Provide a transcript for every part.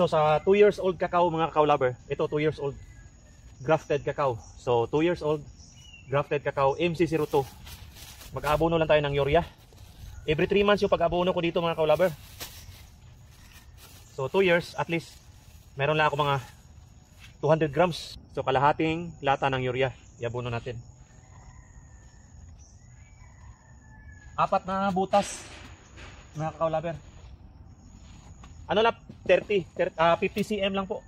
So sa 2 years old cacao mga cacao lover, ito 2 years old grafted cacao. So 2 years old grafted cacao MC02. Mag-aabono lang tayo ng urea. Every 3 months yung pag-aabono ko dito mga cacao lover. So 2 years at least meron lang ako mga 200 grams. So kalahating lata ng urea iabono natin. 4 na butas mga cacao lover. Ano lang 50 cm lang po.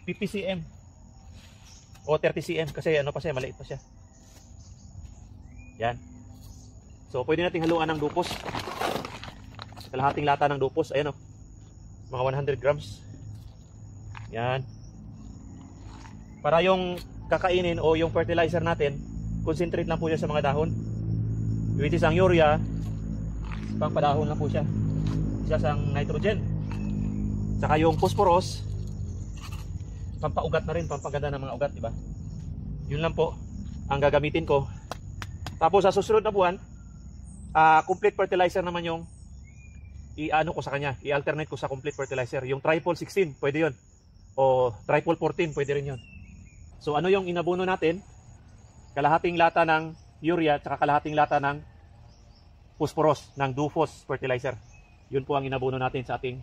50 cm o 30 cm kasi ano pa siya, maliit pa siya. Yan. So pwede nating haluan ng dupos. Kalahating lata ng dupos, ayan oh. Mga 100 grams. Yan. Para yung kakainin o yung fertilizer natin, concentrate lang po siya sa mga dahon. Which is ang urea, pang padahon lang po siya. Siya sang nitrogen. Saka yung phosphorus, pampaugat na rin, pampaganda ng mga ugat, di ba? Yun lang po ang gagamitin ko. Tapos sa susunod na buwan, complete fertilizer naman yung i-ano ko sa kanya, i-alternate ko sa complete fertilizer. Yung triple 16, pwede yun. O triple 14, pwede rin yun. So ano yung inabono natin? Kalahating lata ng urea, tsaka kalahating lata ng phosphorus, ng DuPhos fertilizer. Yun po ang inabono natin sa ating